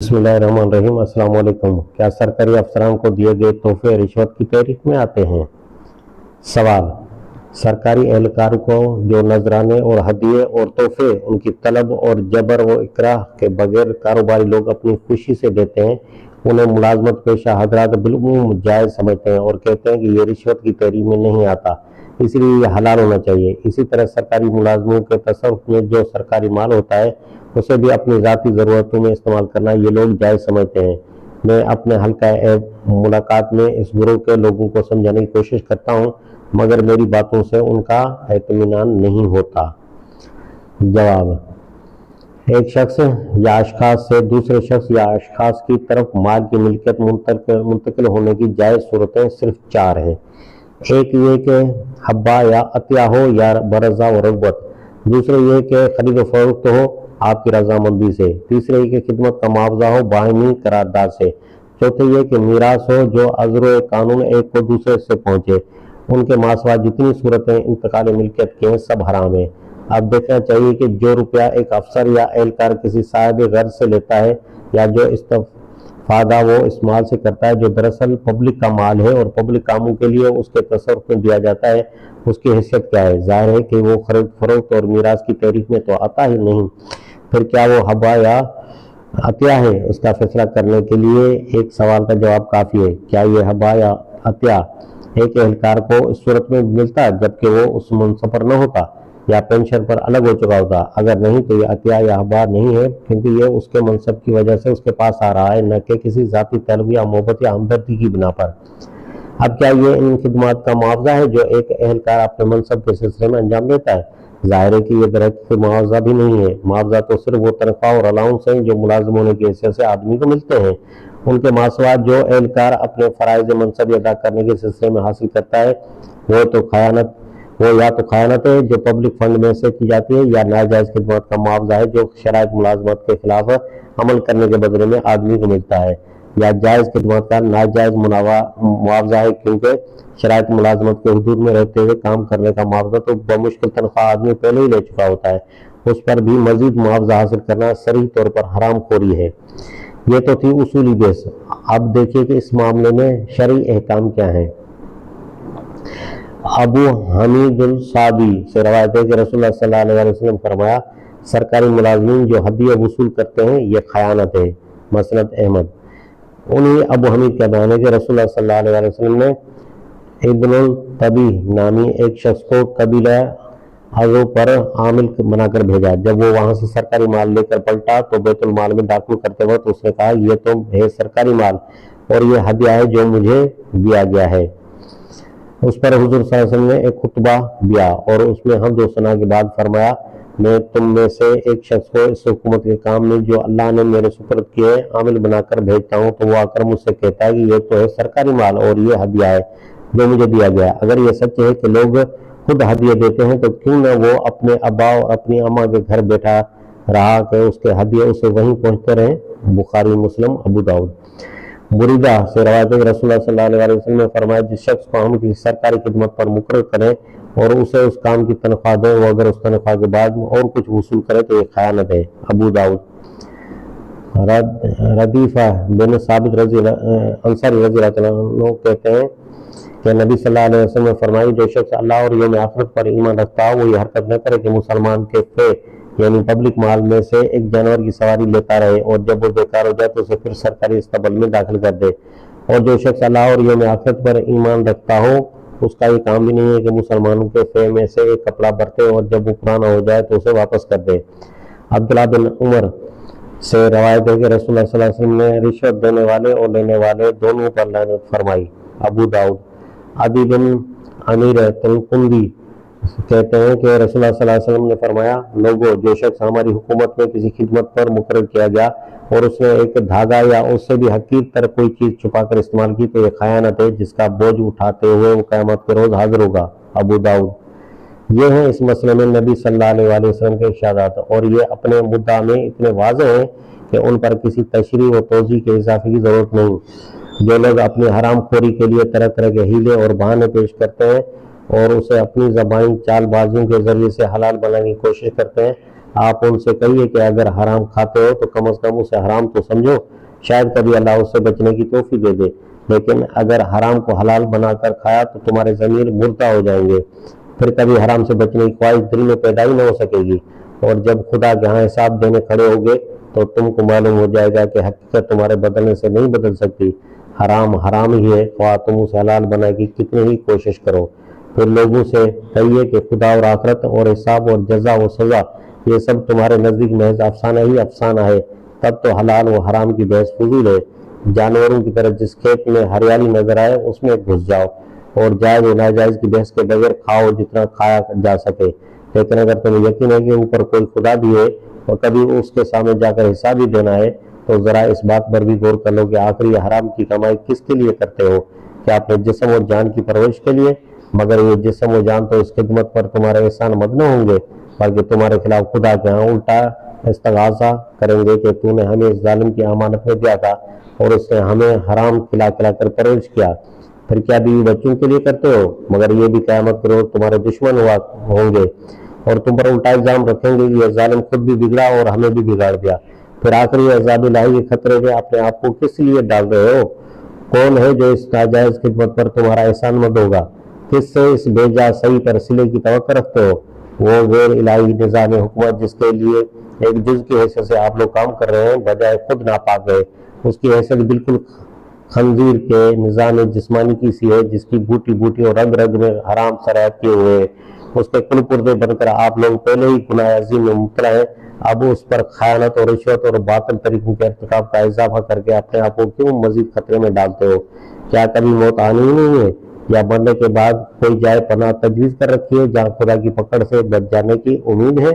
बिस्मिल्लाहिर्रहमानिर्रहीम। अस्सलाम वालेकुम। क्या सरकारी अफसरान को दिए गए तोहफे रिश्वत की तहरीक में आते हैं? सवाल: सरकारी एहलकार को जो नजराने और हदिये और तोहफे उनकी तलब और जबर व इकराह के बगैर कारोबारी लोग अपनी खुशी से देते हैं, उन्हें मुलाजमत पेशा हजरात बिल्कुल जायज़ समझते हैं और कहते हैं कि ये रिश्वत की तहरीक में नहीं आता, इसलिए ये हलाल होना चाहिए। इसी तरह सरकारी मुलाजमों के तसर्रुफ में जो सरकारी माल होता है उसे भी अपनी ज़ाती ज़रूरतों में इस्तेमाल करना ये लोग जायज़ समझते हैं। मैं अपने हल्का मुलाकात में इस ग्रोह के लोगों को समझाने की कोशिश करता हूँ, मगर मेरी बातों से उनका इत्मीनान नहीं होता। जवाब: एक शख्स या अशखास से दूसरे शख्स या अशखास की तरफ माल की मिल्कियत मुंतकिल होने की जायज़ सूरतें सिर्फ 4 हैं। एक ये कि हब्बा या अतिया हो या बरज़ा व रग़बत। दूसरे ये कि खरीद फरोख्त हो आपकी रजामंदी से। तीसरे ये कि खिदमत का मुआवजा हो बाहमी करारदाद से। चौथे ये कि मीरास हो जो अज़्र कानून एक को दूसरे से पहुँचे। उनके मासवा जितनी सूरतें इंतकाल मिल्कियत की हैं सब हराम है। अब देखना चाहिए कि जो रुपया एक अफसर या एहलकार किसी साहिब गर्ज से लेता है या जो इस्तेफादा वो इस माल से करता है जो दरअसल पब्लिक का माल है और पब्लिक कामों के लिए उसके तसर्रुफ में दिया जाता है, उसकी हैसियत क्या है? जाहिर है कि वो खरीद फरोख्त और मीरास की तहरीक में तो आता ही नहीं। फिर क्या वो हब्बा या अतिया है? उसका फैसला करने के लिए एक सवाल का जवाब काफ़ी है। क्या ये हब्बा या अतिया एक एहलकार को इस सूरत में मिलता जबकि वो उस मनसब पर न होता या पेंशन पर अलग हो चुका होता? अगर नहीं तो ये अतिया या हब्बा नहीं है, क्योंकि ये उसके मनसब की वजह से उसके पास आ रहा है, न कि किसी ज़ाती तलब या मोहब्बत या हमदर्दी की बिना पर। अब क्या ये इन खिदमात का मुआवजा है जो एक एहलकार अपने मनसब के सिलसिले में अंजाम देता है? जाहिर है कि ये दरअसल मुआवजा भी नहीं है। मुआवजा तो सिर्फ वो तनख्वाह और अलाउंस हैं जो मुलाजिम होने की हैसियत से आदमी को मिलते हैं। उनके मासवात जो एहलकार अपने फ़राइज़ मनसब अदा करने के सिलसिले में हासिल करता है वो या तो खयानत है जो पब्लिक फंड में से की जाती है, या नाजायज़ खिदमत का मुआवजा है जो शराइत मुलाजमत के खिलाफ अमल करने के बदले में आदमी को मिलता है, या जायज़ खिदमत का नाजायज़ मुआवजा है, क्योंकि शराइत मुलाजमत के हुदूद में रहते हुए काम करने का मुआवजा तो बमुश्किल तनख्वाह आदमी पहले ही ले चुका होता है, उस पर भी मजीद मुआवजा हासिल करना सरीह तौर पर हराम खोरी है। ये तो थी उसूली बहस। अब देखिए कि इस मामले में शरई अहकाम क्या है। अबू हमीदुल सादी से रवायत है कि रसूलुल्लाह सल्लल्लाहु अलैहि वसल्लम फरमाया, सरकारी मुलाजिमीन जो हदिया वसूल करते हैं ये खयानत है। मसनद अहमद। उन्हीं अबू हमीद का बयान है कि रसूलुल्लाह सल्लल्लाहु अलैहि वसल्लम ने इब्नुल तबी नामी एक शख्स को कबीला हज़ो पर आमिल बनाकर भेजा। जब वो वहां से सरकारी माल लेकर पलटा तो बैतुल माल में दाखिल करते वक्त उसने कहा, ये तो है सरकारी माल और ये हदिया है जो मुझे दिया गया है। उस पर हुजूर सल्लल्लाहु अलैहि वसल्लम ने एक खुतबा दिया और उसमें हम्द व सना के बाद फरमाया, मैं तुम में से एक शख्स को इस हुकूमत के काम में जो अल्लाह ने मेरे सुपुर्द किए आमिल बनाकर भेजता हूँ तो वो आकर मुझसे कहता है कि ये तो है सरकारी माल और ये हदिया है जो मुझे दिया गया। अगर ये सच है कि लोग खुद हदिया देते हैं तो क्यों न वो अपने अब्बा और अपनी अम्मा के घर बैठा रहा कि उसके हदिये उसे वहीं पहुँचते रहे। बुखारी, मुस्लिम, अबू दाऊद। बुरीदा से रवायत है कि रसूलुल्लाह सल्लल्लाहु अलैहि वसल्लम ने फरमाया, जिस शख्स को हम किसी सरकारी खिदमत पर मुकर्रर करें और उसे उस काम की तनख्वाह दें, वो अगर उस तनख्वाह के बाद और कुछ वसूल करे तो ये खयानत है। अबू दाऊद। रदीफा बिन साबित अंसारी रज़ी अल्लाह अन्हु कहते हैं कि नबी सल्लल्लाहु अलैहि वसल्लम ने फरमाया, जो शख्स अल्लाह और यौम आखिरत पर ईमान रखता है वो ये हरकत न करे कि मुसलमान के फे यानी पब्लिक माल में से एक जानवर की सवारी लेता रहे और जब वो बेकार हो जाए तो उसे फिर सरकारी इस्तबल में दाखिल कर दे। और जो शख्स अल्लाह और यौम आखिरत पर ईमान रखता हो उसका ये काम भी नहीं है कि मुसलमानों के फे में से एक कपड़ा बरते और जब वो पुराना हो जाए तो उसे वापस कर दे। अब्दुल्लाह बिन उमर से रवायत है कि रसूलुल्लाह सल्लल्लाहु अलैहि वसल्लम ने रिश्वत देने वाले और लेने वाले दोनों पर लानत फरमाई। अबू दाऊद। अदी बिन अमीर तलकुंदी कहते हैं कि रसूलुल्लाह सल्लल्लाहु अलैहि वसल्लम ने फरमाया, लोगों, जो शख्स हमारी हुकूमत में किसी खिदमत पर मुकर्रर किया गया और उसने एक धागा या उससे भी हकीर तर कोई चीज छुपाकर इस्तेमाल की तो ये खयानत है जिसका बोझ उठाते हुए वो क़यामत के रोज हाजिर होगा। अबू दाऊद। ये हैं इस मसले में नबी सल्लल्लाहु अलैहि वसल्लम के इरशादात और ये अपने मुद्दा में इतने वाज़ेह हैं कि उन पर किसी तशरीह और तोज़ीह के इजाफे की जरूरत नहीं। जो लोग अपनी हराम खोरी के लिए तरह तरह के हीले और बहाने पेश करते हैं और उसे अपनी ज़बानी चालबाजियों के जरिए से हलाल बनाने की कोशिश करते हैं, آپ ان سے کہیے کہ اگر حرام کھاتے ہو تو کم از کم اسے حرام تو سمجھو، شاید کبھی اللہ اس سے بچنے کی توفیق دے دے، لیکن اگر حرام کو حلال بنا کر کھایا تو تمہارے ضمیر مردہ ہو جائیں گے، پھر کبھی حرام سے بچنے کی خواہش دل میں پیدا ہی نہ ہو سکے گی، اور جب خدا کے ہاں حساب دینے کھڑے ہوگے تو تم کو معلوم ہو جائے گا کہ حقیقت تمہارے بدلنے سے نہیں بدل سکتی، حرام حرام ہی ہے، خواہ تم اسے حلال بنا کی کتنی ہی کوشش کرو۔ پھر لوگوں سے کہیے کہ خدا اور آخرت اور حساب اور جزا و سزا یہ سب تمہارے نزدیک محض افسانہ ہی افسانہ ہے، تب تو حلال و حرام کی بحث فضول ہے، جانوروں کی طرح جس کھیت میں ہریالی نظر آئے اس میں گھس جاؤ، اور جائز و ناجائز کی بحث کے بغیر کھاؤ جتنا کھایا جا سکے، لیکن اگر تمہیں یقین ہے کہ اوپر کوئی خدا بھی ہے اور کبھی اس کے سامنے جا کر حساب ہی دینا ہے تو ذرا اس بات پر بھی غور کر لو کہ آخر یہ حرام کی کمائی کس کے لیے کرتے ہو؟ کیا اپنے جسم اور جان کی پرورش کے لیے؟ مگر یہ جسم و جان تو اس خدمت پر تمہارے احسان مند نہ ہوں گے، بلکہ تمہارے خلاف خدا کے ہاں الٹا استغاثہ کریں گے کہ تو نے ہمیں اس ظالم کی امانت میں دیا تھا اور اس نے ہمیں حرام کھلا کھلا کر پرورش کیا۔ پھر کیا بیوی بچوں کے لیے کرتے ہو؟ مگر یہ بھی قیامت کے روز تمہارے دشمن ہوں گے اور تم پر الٹا الزام رکھیں گے کہ یہ ظالم خود بھی بگڑا اور ہمیں بھی بگاڑ دیا۔ پھر آخری عذاب الہی کے خطرے میں اپنے آپ کو کس لیے ڈال رہے ہو؟ کون ہے جو اس ناجائز خدمت پر تمہارا احسان مند ہوگا؟ کس سے اس بے جا صحیح پر صلے کی توقع رکھتے ہو؟ وہ غیر الہی نظام حکومت جس کے لیے ایک جز کی حیثیت سے آپ لوگ کام کر رہے ہیں، بجائے خود ناپاک ہے، اس کی حیثیت بالکل خنزیر کے نظام جسمانی کی سی ہے جس کی بوٹی بوٹی اور رگ رگ میں حرام سرایت کیے ہوئے، اس کے کل پردے بن کر آپ لوگ پہلے ہی گناہ عظیم میں مبتلا ہیں، اب اس پر خیانت اور رشوت اور باطل طریقوں کے ارتکاب کا اضافہ کر کے اپنے آپ کو کیوں مزید خطرے میں ڈالتے ہو؟ کیا کبھی موت آنی ہی نہیں ہے، یا مرنے کے بعد کوئی جائے پناہ تجویز کر رکھی ہے جہاں خدا کی پکڑ سے بچ جانے کی امید ہے؟